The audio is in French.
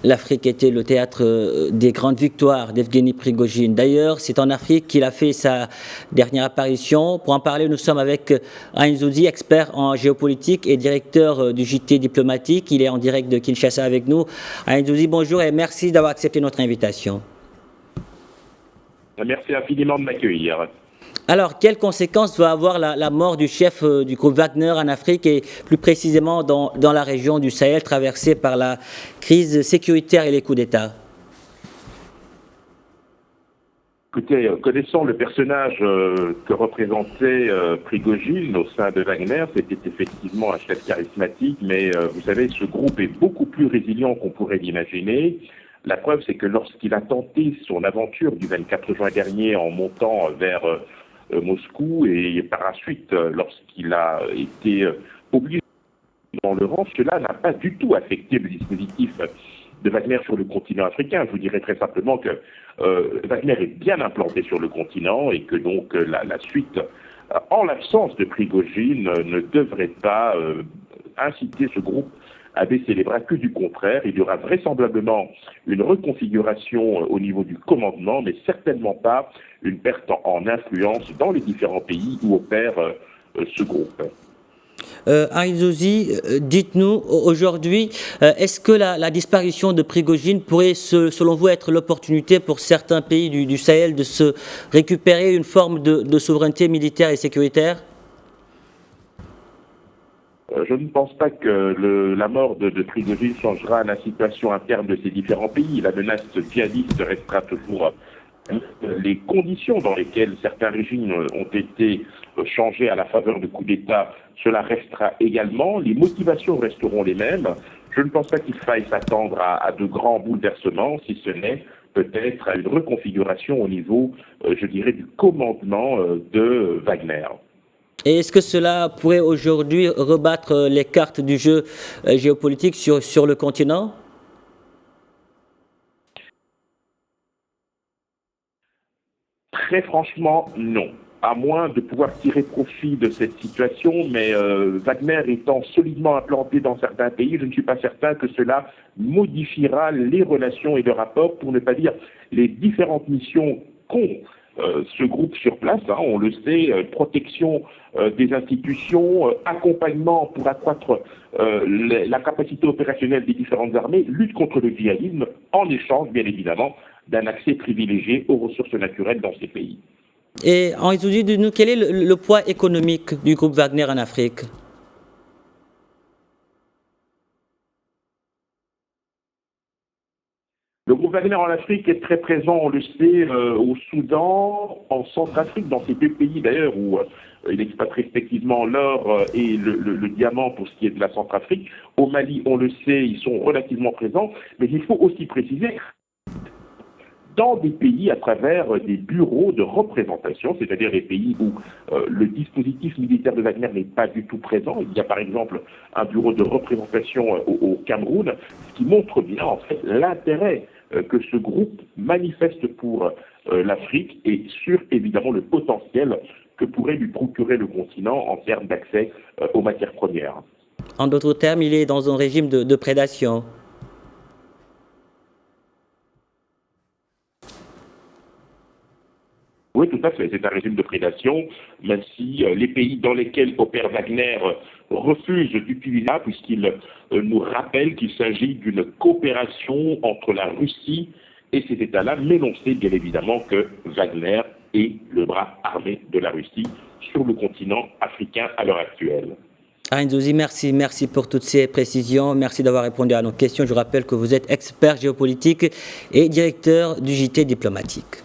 l'Afrique était le théâtre des grandes victoires d'Evgeny Prigojine. D'ailleurs, c'est en Afrique qu'il a fait sa dernière apparition. Pour en parler, nous sommes avec Ain Zoudi, expert en géopolitique et directeur du JT diplomatique. Il est en direct de Kinshasa avec nous. Ain Zoudi, bonjour et merci d'avoir accepté notre invitation. Merci infiniment de m'accueillir. Alors, quelles conséquences va avoir la mort du chef du groupe Wagner en Afrique et plus précisément dans la région du Sahel traversée par la crise sécuritaire et les coups d'État? Écoutez, connaissant le personnage que représentait Prigojine au sein de Wagner, c'était effectivement un chef charismatique, mais vous savez, ce groupe est beaucoup plus résilient qu'on pourrait l'imaginer. La preuve, c'est que lorsqu'il a tenté son aventure du 24 juin dernier en montant vers Moscou et par la suite, lorsqu'il a été obligé dans le rang, cela n'a pas du tout affecté le dispositif de Wagner sur le continent africain. Je vous dirais très simplement que Wagner est bien implanté sur le continent et que donc la suite, en l'absence de Prigojine, ne devrait pas inciter ce groupe à baisser les bras, que du contraire. Il y aura vraisemblablement une reconfiguration au niveau du commandement, mais certainement pas une perte en influence dans les différents pays où opère ce groupe. Ain Zoudi, dites-nous aujourd'hui, est-ce que la disparition de Prigojine pourrait, selon vous, être l'opportunité pour certains pays du Sahel de se récupérer une forme de souveraineté militaire et sécuritaire? Je ne pense pas que la mort de Prigojine changera la situation interne de ces différents pays. La menace djihadiste restera toujours. Les conditions dans lesquelles certains régimes ont été changés à la faveur de coups d'État, cela restera également. Les motivations resteront les mêmes. Je ne pense pas qu'il faille s'attendre à de grands bouleversements, si ce n'est peut-être à une reconfiguration au niveau, je dirais, du commandement de Wagner. Et est-ce que cela pourrait aujourd'hui rebattre les cartes du jeu géopolitique sur le continent? Très franchement, non. À moins de pouvoir tirer profit de cette situation, mais Wagner étant solidement implanté dans certains pays, je ne suis pas certain que cela modifiera les relations et le rapport, pour ne pas dire les différentes missions qu'ont ce groupe sur place, on le sait, protection des institutions, accompagnement pour accroître la capacité opérationnelle des différentes armées, lutte contre le djihadisme, en échange, bien évidemment, d'un accès privilégié aux ressources naturelles dans ces pays. Et Ain Zoudi, dites-nous, quel est le poids économique du groupe Wagner en Afrique? Le groupe Wagner en Afrique est très présent, on le sait, au Soudan, en Centrafrique, dans ces deux pays d'ailleurs où il exploite respectivement l'or et le diamant pour ce qui est de la Centrafrique. Au Mali, on le sait, ils sont relativement présents, mais il faut aussi préciser dans des pays à travers des bureaux de représentation, c'est-à-dire des pays où le dispositif militaire de Wagner n'est pas du tout présent. Il y a par exemple un bureau de représentation au Cameroun, ce qui montre bien en fait l'intérêt que ce groupe manifeste pour l'Afrique et sur évidemment le potentiel que pourrait lui procurer le continent en termes d'accès aux matières premières. En d'autres termes, il est dans un régime de prédation. Oui, tout à fait. C'est un régime de prédation, même si les pays dans lesquels opère Wagner refusent d'utiliser ça, puisqu'il nous rappelle qu'il s'agit d'une coopération entre la Russie et ces États-là, mais l'on sait bien évidemment que Wagner est le bras armé de la Russie sur le continent africain à l'heure actuelle. Ain Zoudi, merci pour toutes ces précisions. Merci d'avoir répondu à nos questions. Je rappelle que vous êtes expert géopolitique et directeur du JT diplomatique.